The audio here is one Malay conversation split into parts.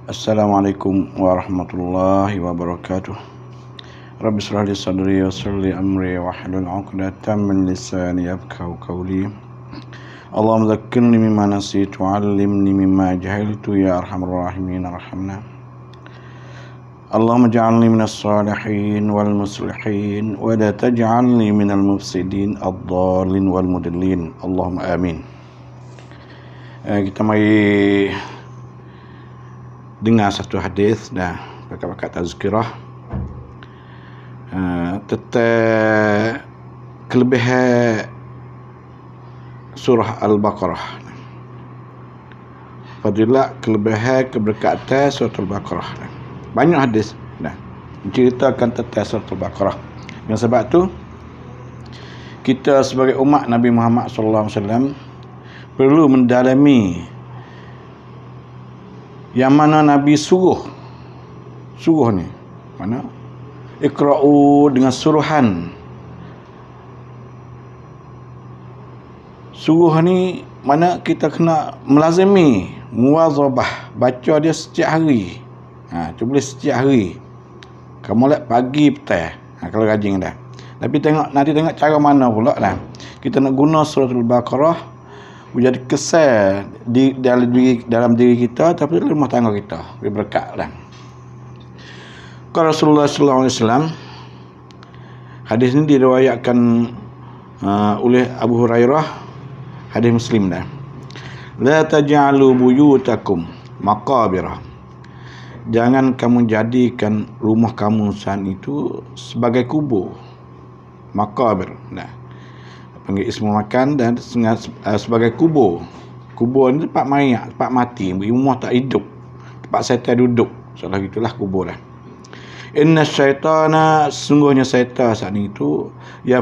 Assalamualaikum warahmatullahi wabarakatuh. Rabbi shrah li sadri wa yassir li amri wahlul 'uqdatam min lisani yafqahu qawli. Allahumma dzakkirni mimma nasitu 'allimni mimma jahiltu ya arhamar rahimin arhamna. Allahumma ij'alni minas salihin wal muslihin wa la taj'alni minal mufsidin ad-dallin wal mudillin. Allahumma amin. Kita mari dengar satu hadis dah pakat tazkirah tentang kelebihan surah Al-Baqarah. Fadilah kelebihan keberkatan surah Al-Baqarah. Banyak hadis dah menceritakan tentang surah Al-Baqarah. Yang sebab tu kita sebagai umat Nabi Muhammad sallallahu alaihi wasallam perlu mendalami yang mana Nabi suruh ni mana iqra'u dengan suruhan. Suruh ni mana kita kena melazimi muwazabah, baca dia setiap hari. Tu boleh setiap hari, kamu lihat pagi petang, kalau rajin dah. Tapi nanti tengok cara mana pula lah kita nak guna surah Al-Baqarah menjadi kesan dalam diri kita, tapi dalam rumah tangga kita berberkat lah. Kalau Rasulullah sallallahu alaihi wasallam, hadis ini diriwayatkan oleh Abu Hurairah, hadis Muslim dah. La taj'alu buyutakum maqabira. Jangan kamu jadikan rumah kamu saat itu sebagai kubur. Maqabir. Nah, panggil ismu makan dan sebagai kubur. Kubur ni tempat mayat, tempat mati, rumah tak hidup, tempat syaitan duduk. Soalah gitulah kubur dah. Inna syaitana, sungguhnya syaitan saat itu yang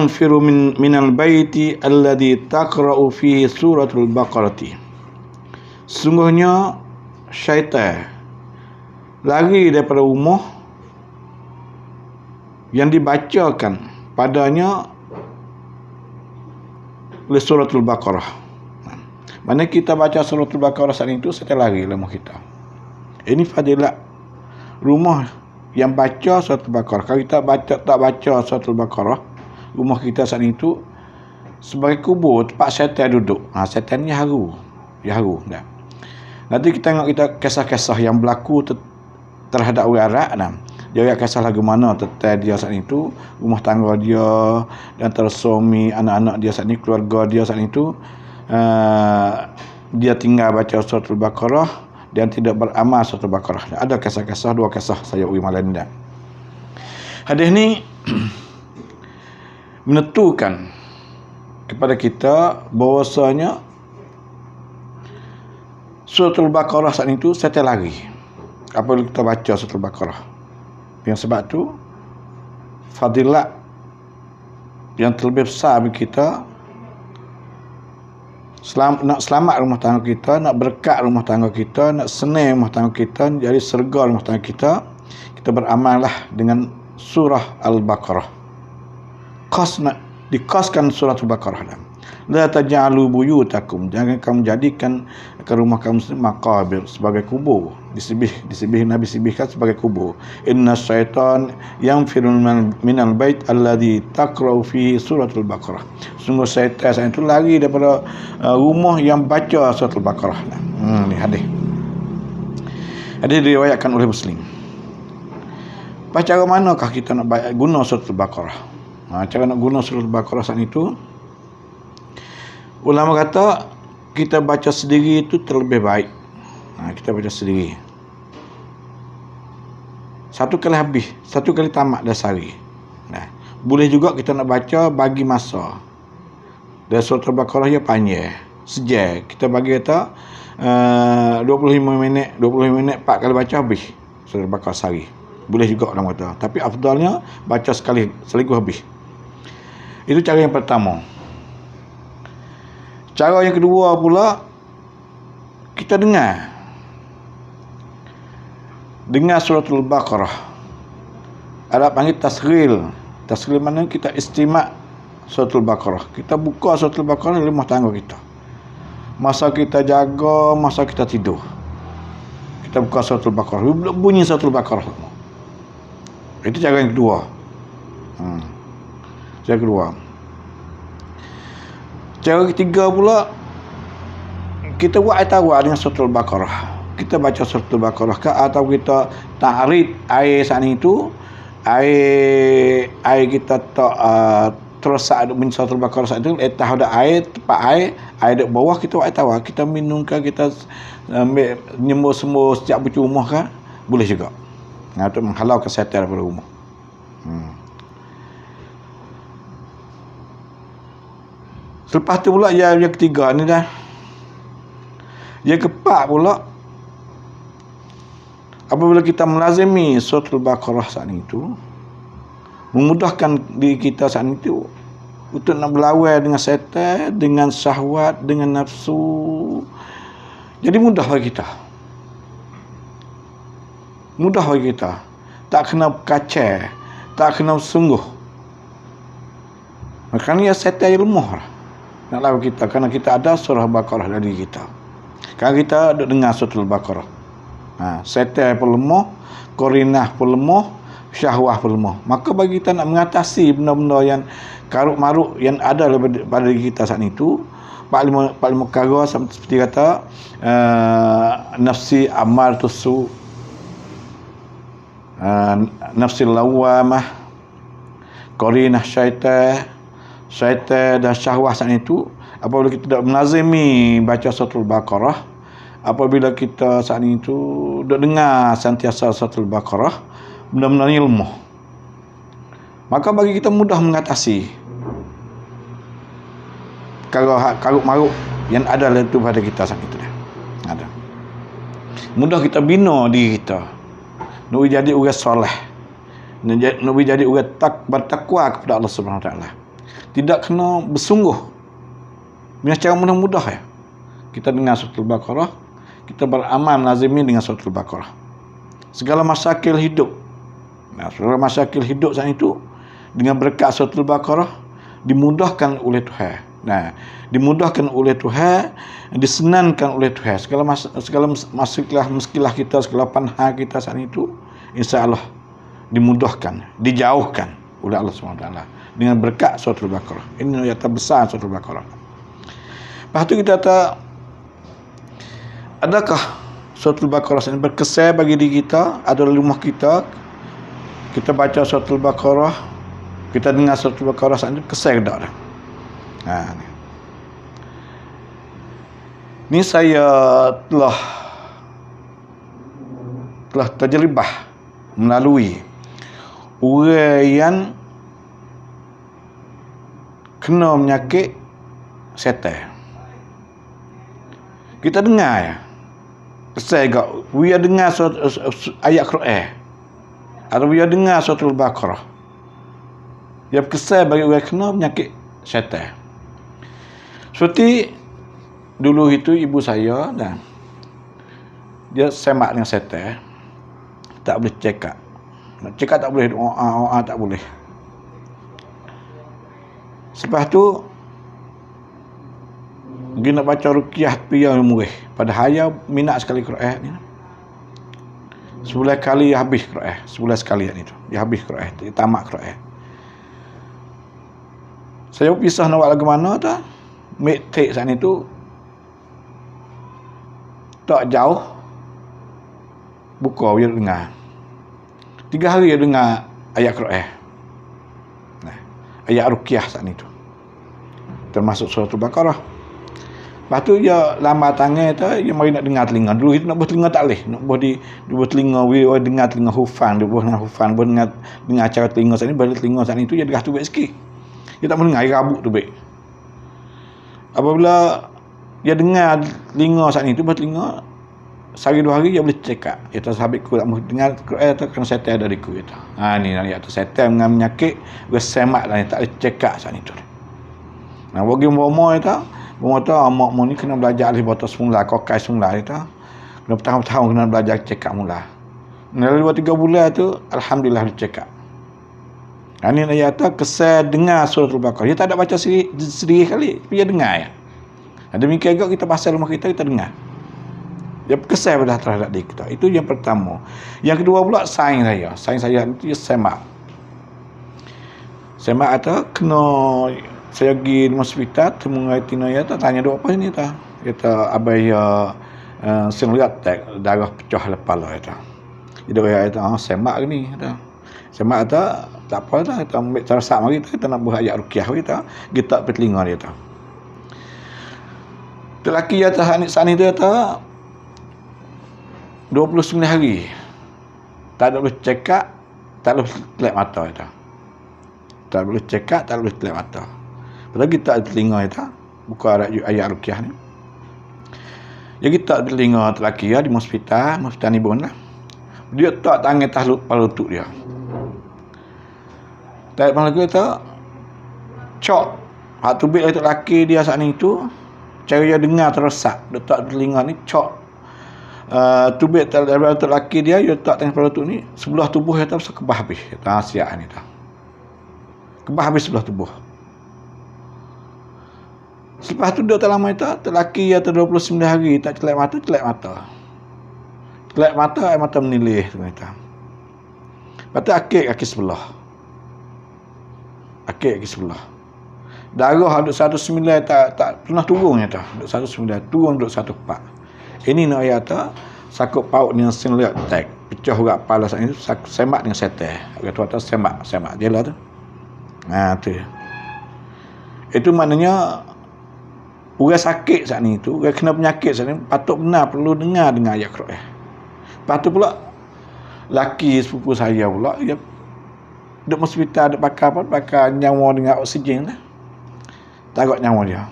firu minal baiti alladhi taqra'u fihi suratul baqarati. Sungguhnya syaitan lari daripada rumah yang dibacakan padanya oleh suratul Baqarah. Mana kita baca suratul Baqarah saat itu, saya lari rumah kita. Ini fadilat rumah yang baca suratul Baqarah. Kalau kita tak baca suratul Baqarah, rumah kita saat itu sebagai kubur, tempat syaitan duduk. Syaitan ni haru dah. Nanti kita tengok kisah-kisah yang berlaku terhadap orang Arab dah. Dia kisah lagu mana tentang dia saat itu, rumah tangga dia, dan antara suami, anak-anak dia saat ini, keluarga dia saat itu, dia tinggal baca surah Al-Baqarah dan tidak beramal surah Al-Baqarah. Ada kisah-kisah, dua kisah saya uji malam ni. Hadis ni menentukan kepada kita bahawasanya surah Al-Baqarah saat itu saya lari apabila kita baca surah Al-Baqarah. Yang sebab tu fadilat yang terlebih besar bagi kita, nak selamat rumah tangga kita, nak berkat rumah tangga kita, nak senang rumah tangga kita, jadi serga rumah tangga kita beramallah dengan surah Al-Baqarah. Dikoskan surah Al-Baqarah. La taj'alu buyutakum, jangan kamu jadikan ke rumah kamu maqabir, sebagai kubur. Disebih Nabi sebihkan sebagai kubur. Inna syaitan yanfiru minal bait alladhi taqra'u fihi suratul Baqarah. Sungguh syaitan saat itu lari daripada rumah yang baca suratul Baqarah. Ni hadis. Hadis diriwayatkan oleh Muslim. Cara manakah kita nak guna suratul Baqarah? Cara nak guna suratul Baqarah saat itu, ulama kata kita baca sendiri itu terlebih baik. Kita baca sendiri. Satu kali habis, satu kali tamat dah sehari. Boleh juga kita nak baca bagi masa. Dan surah Al-Baqarah dia panjang, sejam. Kita bagi kata 25 minit 4 kali baca habis surah Al-Baqarah sehari. Boleh juga orang kata. Tapi afdalnya baca sekaligus habis. Itu cara yang pertama. Cara yang kedua pula, kita dengar suratul Baqarah. Ada panggil tasghil. Tasghil mana kita istimak suratul Baqarah. Kita buka suratul Baqarah di rumah tangga kita. Masa kita jaga, masa kita tidur. Kita buka suratul Baqarah, bunyi suratul Baqarah. Itu cara yang kedua. Cara kedua. Cara ketiga pula, kita buat air tawar dengan suratul Baqarah. Kita baca suratul Baqarah ke, atau kita ta'rid air saat itu, air kita tak terus saat bunyi suratul Baqarah saat itu, letak ada air, tempat air di bawah, kita buat air tawar, kita minum ke, kita nyemur setiap bercumah ke, boleh juga. Untuk menghalau kesihatan daripada rumah. Selepas tu pula yang ketiga ni dah. Yang keempat pula, apabila kita melazimi suratul Baqarah saat itu, memudahkan diri kita saat itu untuk nak berlawan dengan syaitan, dengan syahwat, dengan nafsu. Jadi mudah bagi kita. Mudah bagi kita. Tak kena kacau, tak kena sungguh. Makanya syaitan yang lemah lah nak lawan kita, kerana kita ada surah Baqarah dari kita. Kerana kita duduk dengar suratul Baqarah. Syaitan pun lemah, korinah pun lemah, syahwah pun lemah. Maka bagi kita nak mengatasi benda-benda yang karuk-maruk yang ada pada diri kita saat itu, Pak lima perkara seperti kata nafsi amaratu su, nafsi lawamah, korinah syaitan dan syahwah saat itu. Apabila kita tidak melazimi baca suratul Baqarah, apabila kita saat itu duduk dengar sentiasa suratul Baqarah, benda-benda ni lemah, maka bagi kita mudah mengatasi karuk-maruk yang ada itu pada kita saat itu. Ada. Mudah kita bina diri kita. Nak jadi orang soleh. Nak jadi orang bertakwa kepada Allah Subhanahu Wa Taala. Tidak kena bersungguh. Dengan cara mudah-mudah ya. Kita dengar suratul Baqarah, kita beramal lazimi dengan suratul Baqarah. Segala masyakil hidup. Segala masyakil hidup saat itu dengan berkat suratul Baqarah dimudahkan oleh Tuhan. Dimudahkan oleh Tuhan, disenangkan oleh Tuhan. Segala masalah kita, segala panha kita saat itu, insya-Allah dimudahkan, dijauhkan oleh Allah SWT dengan berkat suratul Baqarah. Ini yang terbesar suratul Baqarah. Lepas tu kita kata, adakah suratul Baqarah ini berkesan bagi diri kita, ada di rumah kita, kita baca suratul Baqarah, kita dengar suratul Baqarah saat ini, kesan ke tak? Ni saya telah terjelibah melalui orang yang kena penyakit setan. Kita dengar ya, saya we dengar ayat Quran atau we dengar suratul Baqarah, yang kesal bagi orang kena penyakit syaitan. Seperti dulu itu ibu saya dan dia semak dengan syaitan, tak boleh cakap. Nak cakap tak boleh, doa tak boleh. Selepas tu dia nak baca ruqyah piyah murih. Padahal dia minat sekali Quran ni. Sebulan kali dia habis Quran, sebulan sekali itu. Dia habis Quran, dia tamat Quran. Saya pisah nak buat lagu mana tak? Mektek saat itu tak jauh, buka dia dengar. 3 hari dia dengar ayat Quran, ayat ruqyah saat itu, termasuk suratul Baqarah. Lepas tu dia lambat tangan tu, dia mari nak dengar telinga. Dulu itu nak buat telinga tak boleh, nak buat di buat telinga, dengar telinga hufan, dia buat dengan hufan, buat dengar cara telinga saat ini, pada telinga saat itu dia derah tu baik sikit. Dia tak mendengar, dia rabuk tu baik. Apabila dia dengar telinga saat itu, buat telinga, sehari 2 hari dia boleh cakap. Dia tak sahabat ku tak boleh dengar Quran tu kerana syaitan ada di ku itu. Ni ayat tu, syaitan dengan penyakit dia semak dan tak boleh cakap saat itu. Bagi umur itu, mak ni kena belajar alif bata semula, kokai semula itu. Kena bertahun-tahun kena belajar cakap mula. Dalam 2-3 bulan tu alhamdulillah dia cakap. Ini ayat tu kesal dengar suratul Baqarah. Dia tak ada baca sendiri kali, tapi dia dengar ya. Demikian juga kita pasal rumah kita dengar. Dia berkesan dah terhadap diri kita. Itu yang pertama. Yang kedua pula sains saya. Sains saya itu semak. Semak atau kena saya pergi di hospital temu ngai tina ya tanya dok apa ni ta. Kata abai ya senliat darah pecah kepala itu. Dia kata semak ni kata. Semak tak apa dah kita ambil terasa mari kita nak buat ayat ruqyah kita pergi telinga dia tu. Lelaki ya sani tu kata 29 hari tak ada boleh cekak, tak boleh telak mata itu. Tak boleh cekak, tak boleh telak mata. Padahal kita ada telinga itu, buka ayat ruqyah ni. Ya kita ada telinga lelaki ya di hospital ni pun lah. Dia tak tangan atas lutut dia. Tak malam kita cok. Hak tubik itu lelaki dia saat ni tu, cara dia dengar terosak, dia tak telinga ni cok. Tubik daripada lelaki dia tak tengah kepala tu ni sebelah tubuh dia tak kebah habis siap ni tak kebah habis sebelah tubuh. Selepas tu dia tak lama itu lelaki dia 29 hari tak celak mata air mata menilih tu kata. Lepas tu kaki sebelah darah duduk 19 tak pernah turun tu duduk 19 turun duduk 14. Ini nak ayat tak sakut paut dengan senliat tag pecah urat kepala saat itu semak dengan setel kata semak dia lah tu. Tu itu maknanya orang sakit saat ni tu, orang kena penyakit saat ni patut benar perlu dengar dengan ayat Quran. Lepas tu pula laki sepupu saya pula dia duduk hospital duduk bakar nyawa dengan oksigen lah. Takut nyawa dia.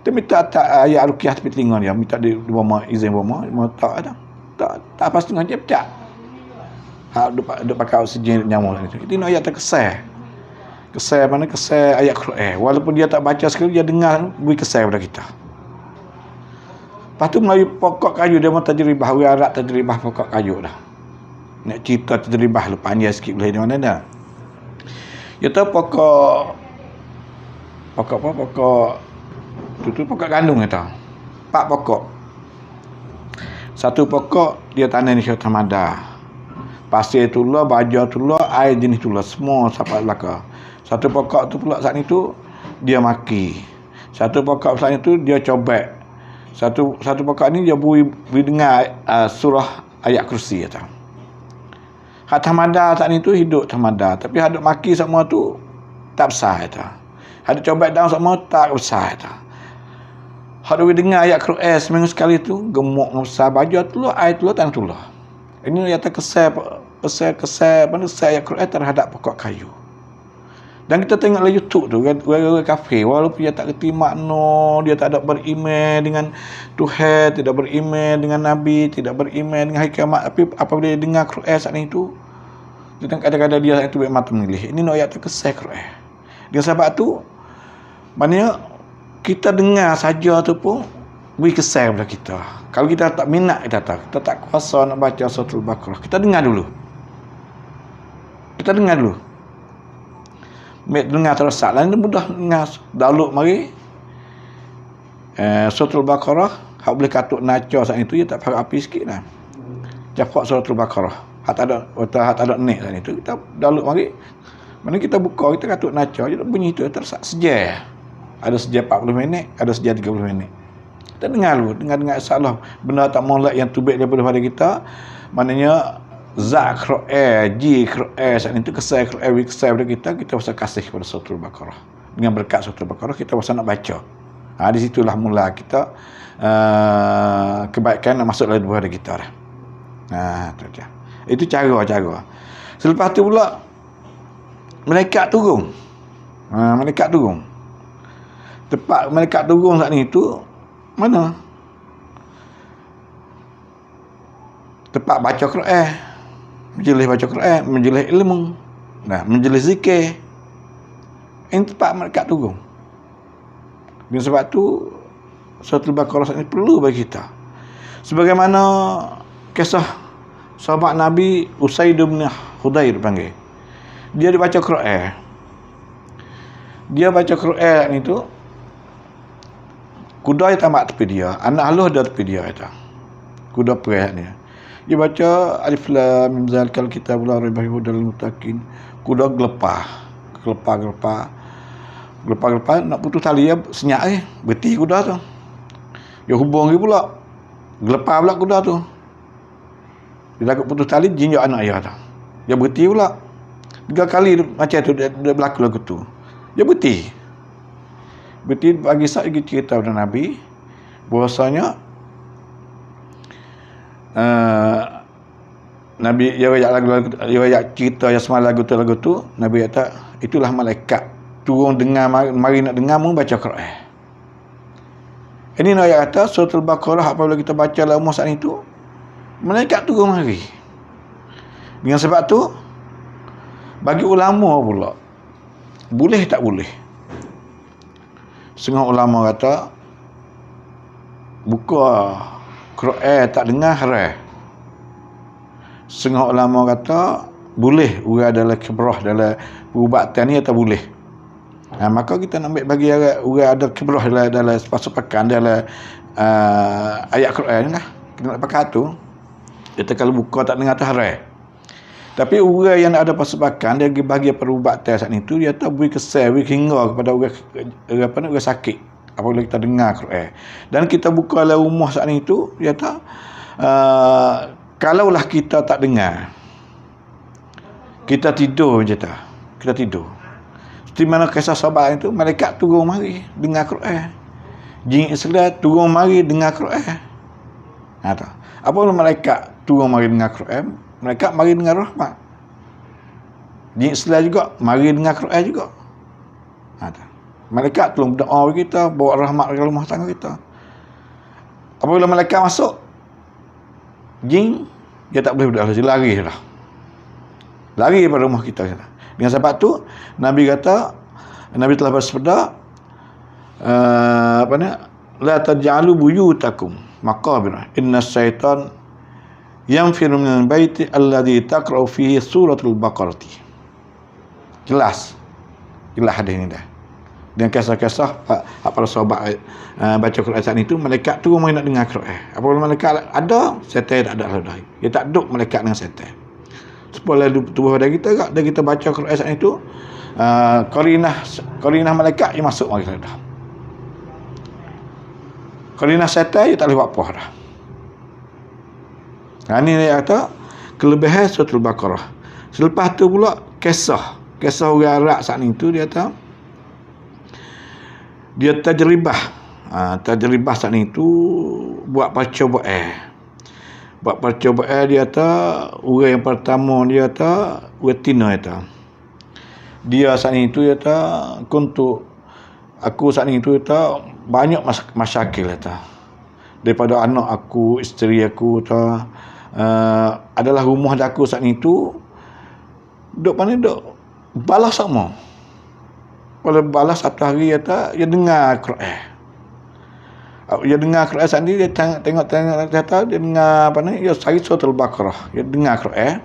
Dia minta tak ayat ruqyah tepi telinga dia, minta dia bawa izin bawa, tak ada. Tak apa setengah je pecah. Duk pakai oksigen nyawa itu. Itu ayat terkesal. Kesal mana kesal ayat Quran. Walaupun dia tak baca sekali, dia dengar beri kesal pada kita. Lepas tu melalui pokok kayu dia mau tajribah, orang Arab tajribah pokok kayu dah. Nak cerita tajribah lu panjang sikit boleh di mana dah. Dia tahu pokok tu pokok gandum kata. 4 pokok. Satu pokok dia tanam di syaitan mada. Pasir tulah, baja tulah, air jenis tulah semua sampai belaka. Satu pokok tu pula saat itu dia maki. Satu pokok saat itu dia cobek. Satu pokok ni dia beri dengar surah ayat kursi kata. Hak tamada saat itu hidup tamada, tapi hadap maki semua tu tak besar kata. Hadap cobek daun semua tak besar kata. Hadap dengar ayat Quran seminggu sekali tu gemuk besar baju tu air tu tanah tu. Ini yang terkesal mana ayat Quran terhadap pokok kayu. Dan kita tengok dalam YouTube tu orang-orang kafir walaupun dia tak kerti makna, dia tak ada beriman dengan Tuhan, tidak beriman dengan Nabi, tidak beriman dengan hari kiamat, tapi apabila dia dengar Quran saat itu dia kadang-kadang dia itu mata menilih. Ini ayat terkesal Quran. Dengan sebab tu maknanya kita dengar saja tu pun beri kesan kepada kita. Kalau kita tak minat kita tak kuasa nak baca suratul Baqarah, kita dengar dulu. Dengar terus lain mudah dengar download mari suratul Baqarah. Hak boleh katuk naca saat itu dia tak faham api sikit lah. Cepat suratul Baqarah. Hak tak ada net saat itu kita download mari. Mana kita buka kita katuk naca je bunyi tu tersak sejam. Ada sejam 40 minit, ada sejam 30 minit. Kita dengar dulu, dengar insya-Allah benda tak molek yang tubik daripada kita. Maknanya zat Quran, ji Quran saat itu kesal Quran pada kita pasal kasih kepada suratul Baqarah. Dengan berkat suratul Baqarah kita pasal nak baca. Di situlah mula kita kebaikan nak masuk dalam diri kita dah. Tu dia. Itu cara. Selepas tu pula malaikat turun. Tempat malaikat turun saat ni tu mana? Tempat baca Quran. Majlis baca Quran, majlis ilmu. Majlis zikir. Ini tempat malaikat turun. Dengan sebab tu suratul Baqarah saat ni perlu bagi kita. Sebagaimana kisah sahabat Nabi Usaid bin Hudayr panggil. Dia baca Quran. Dia baca Quran ni tu kuda yang tamat tepi dia, anak haluh dia tepi dia kata. Kuda perih ni. Dia baca alif lam mim zalikal kitab la raiba fihi hudal muttaqin. Kuda gelepah. Gelepah nak putus tali ya senyap berhenti kuda tu. Dia hubung dia pula. Gelepah pula kuda tu. Dia takut putus tali jinjak anak ayah tu. Dia berhenti pula. 3 kali macam tu dia berlaku lagu tu. Dia berhenti bagi lagi cerita pada Nabi bahwasanya Nabi dia ayat cerita yang semalam lagu tu Nabi kata itulah malaikat turun dengar mari nak dengar mu baca Quran. Ini nak ayat kata surah Al-Baqarah apabila kita baca dalam umur saat itu malaikat turun mari. Dengan sebab tu bagi ulama pula boleh tak boleh? Setengah ulama kata buka Quran tak dengar haram. Setengah ulama kata boleh orang dalam kibrah dalam perubatan ni atau boleh. Maka kita nak ambil bagi orang ada kibrah dalam sepakan dalam ayat Quran ni lah. Kita nak pakai tu. Kita kalau buka tak dengar tu haram. Tapi orang yang ada persepakan dia bagi perubatan saat itu dia tak beri kesan, beri hingga kepada orang sakit apabila kita dengar Quran. Dan kita buka dalam rumah saat itu dia tak kalaulah kita tak dengar, kita tidur je tak. Kita tidur. Seperti mana kisah sahabat itu, malaikat turun mari dengar Quran. Jin Islam turun mari dengar Quran. Apabila malaikat turun mari dengar Quran, malaikat mari dengar rahmat. Jin Islam juga mari dengar Quran juga. Malaikat tolong berdoa kita, bawa rahmat ke rumah tangga kita. Apabila malaikat masuk, jin dia tak boleh berdoa, dia lari dah. Lari daripada rumah kita. Dengan sebab tu Nabi kata, Nabi telah bersabda la taj'alu buyutakum maqabir inna syaitan yanfiru minal baiti alladhi taqra'u fihi suratul baqarah. Jelas hadis ni dah. Dan kisah-kisah para sahabat baca Quran saat itu, malaikat tu orang nak dengar Quran. Apabila malaikat ada, setan tak ada dah. Dia tak duduk malaikat dengan setan. Supaya tubuh badan kita kat, dan kita baca Quran saat itu, qarinah malaikat yang masuk mari dah. Qarinah setan dia tak boleh buat apa dah. Ini dia kata kelebihan surah Al-Baqarah. Selepas tu pula kisah orang Arab saat itu dia kata dia tajribah saat itu buat percobaan. Dia kata orang yang pertama dia kata Wetina dia saat itu dia kata aku saat itu kata banyak masyakil kata daripada anak aku, isteri aku adalah rumah aku saat itu duk balas sama. Kalau balas satu hari kata dia dengar Quran. Dia dengar Quran saat ni dia tengok kata dia dengar dia cari surah Al-Baqarah. Dia dengar Quran.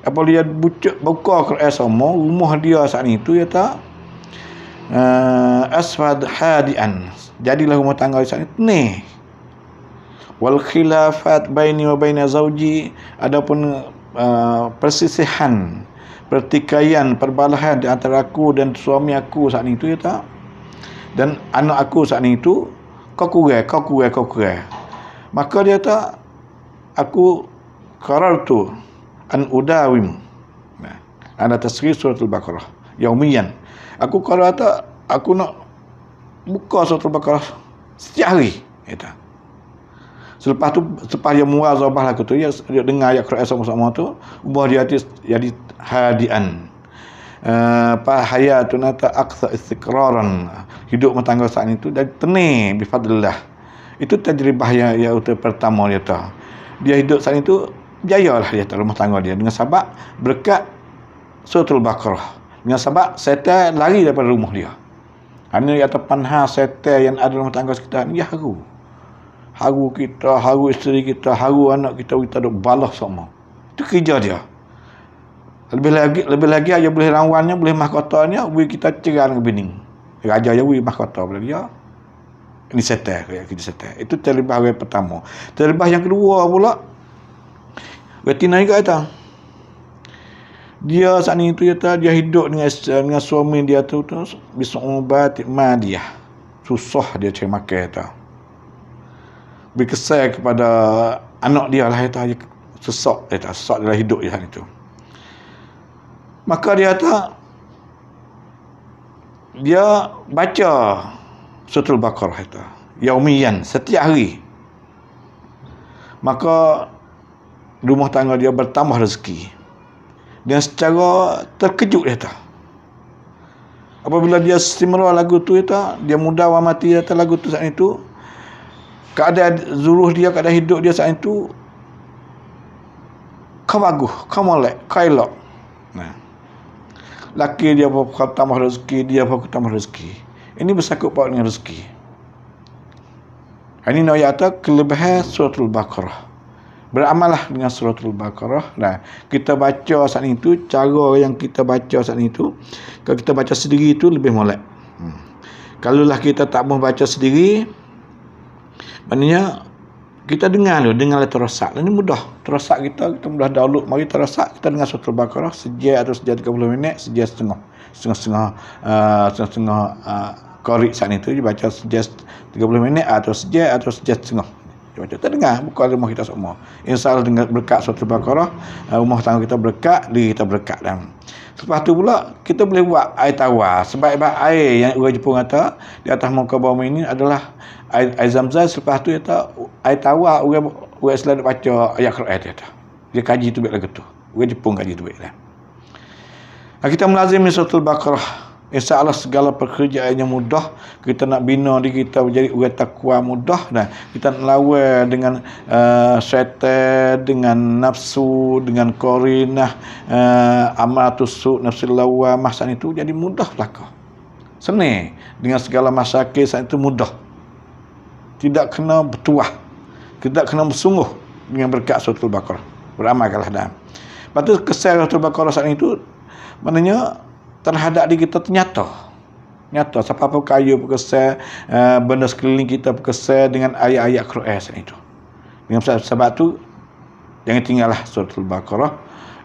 Apabila dia buka Quran sama, rumah dia saat itu dia kata asfad hadian. Jadilah rumah tangga saat itu ni. Wal khilafat baini wa baina zauji, adapun persisihan, pertikaian, perbalahan di antara aku dan suami aku saat itu ya tak, dan anak aku saat itu kau kurang. Maka dia tak, aku qarartu an udawim ana tasghir surah Al-Baqarah yaumiyan. Aku kata aku nak buka surah Al-Baqarah setiap hari kata. Selepas dia muwazabah lagu tu, dia dengar ayat Quran sama-sama tu, ubah dia jadi hadian. Hayatun aqsa istiqraran. Hidup bertangga saat itu dan tenang bifadlillah. Itu tajribah yang pertama dia tahu. Dia hidup saat itu jayalah dia rumah tangga dia dengan sebab berkat surah Al-Baqarah. Dengan sebab setan lari daripada rumah dia. Ini kata panha setan yang ada rumah tangga sekitar ni haru. Haru kita, haru isteri kita, haru anak kita duk balas sama. Itu kerja dia. Lebih lagi dia boleh rawannya, boleh mahkotanya, boleh kita cerai dengan bini. Raja dia boleh mahkota pada dia. disetel, itu terlebah yang pertama. Terlebah yang kedua pula, betina juga kata. Dia saat ini tu dia hidup dengan suami dia tu bisa ubat dia. Susah dia cari makan kata. Berkesan kepada anak dia lah kata, dia sesak dalam hidup dia saat itu. Maka dia kata dia baca Surah Al-Baqarah itu yaumiyan, setiap hari. Maka rumah tangga dia bertambah rezeki. Dan secara terkejut dia tahu. Apabila dia istimrar lagu tu dia mudah mati lagu tu saat itu. Keadaan zuruh dia, keadaan hidup dia saat itu kau bagus, kau molek, kau elok. Nah. Laki dia pun tambah rezeki, dia pun tambah rezeki. Ini bersangkut paut dengan rezeki. Ini ayat kelebihan Surah Al-Baqarah. Beramallah dengan Surah Al-Baqarah. Nah, kita baca saat itu, cara yang kita baca saat itu, kalau kita baca sendiri itu lebih molek. Kalaulah kita tak mau baca sendiri, maknanya kita dengarlah terosak. Ini mudah. Terosak kita mudah download. Mari terosak kita dengar Surah Al-Baqarah sejam atau sejam 30 minit, sejam setengah korek saat itu dibaca sejam 30 minit atau sejam setengah. Kita dengar, buka rumah kita semua. InsyaAllah dengar berkat Surah Al-Baqarah, rumah tangga kita berkat, diri kita berkat. Dan lepas tu pula, kita boleh buat air tawar. Sebaik-baik air yang orang Jepun kata, di atas muka bumi ini adalah air Zam-Zam. Lepas tu kata, air tawar, orang Islam baca ayat Quran dia. Dia kaji tu baik lagu tu. Orang Jepun kaji tu baik lah. Kita melazimi Surah Al-Baqarah. InsyaAllah segala pekerjaan yang mudah. Kita nak bina diri kita menjadi orang takwa mudah. Dan kita nak lawan dengan syaitan, dengan nafsu, dengan korinah, amaratus su', nafsul lawamah saat itu jadi mudah belaka. Senang. Dengan segala masyarakat saat itu mudah. Tidak kena bertuah. Tidak kena bersungguh dengan berkat Surah Al-Baqarah. Beramalkanlah dan. Lepas tu kesan Surah Al-Baqarah saat itu, maknanya terhadap diri kita nyata. Siapa-apa kayu berkesan, benda sekeliling kita berkesan dengan ayat-ayat Quran itu. Dengan sebab tu jangan tinggallah Surah Al-Baqarah.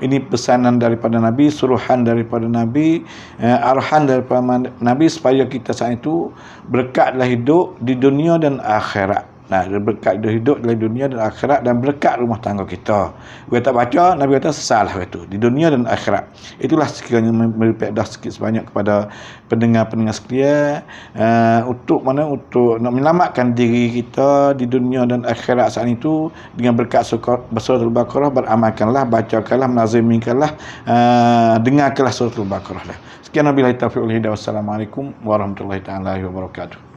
Ini pesanan daripada Nabi, suruhan daripada Nabi, arahan daripada Nabi supaya kita saat itu berkatlah hidup di dunia dan akhirat. Nah, berkat hidup dalam dunia dan akhirat dan berkat rumah tangga kita. Kita tak baca, Nabi kata salah itu di dunia dan akhirat. Itulah sekiranya memberi faedah sikit sebanyak kepada pendengar-pendengar sekalian untuk nak menyelamatkan diri kita di dunia dan akhirat saat itu dengan berkat Surah Al-Baqarah. Beramalkanlah, bacakanlah, melazimikanlah, dengarkanlah Surah Al-Baqarah. Sekian wabillahi taufiq wal hidayah. Wassalamualaikum warahmatullahi taala wabarakatuh.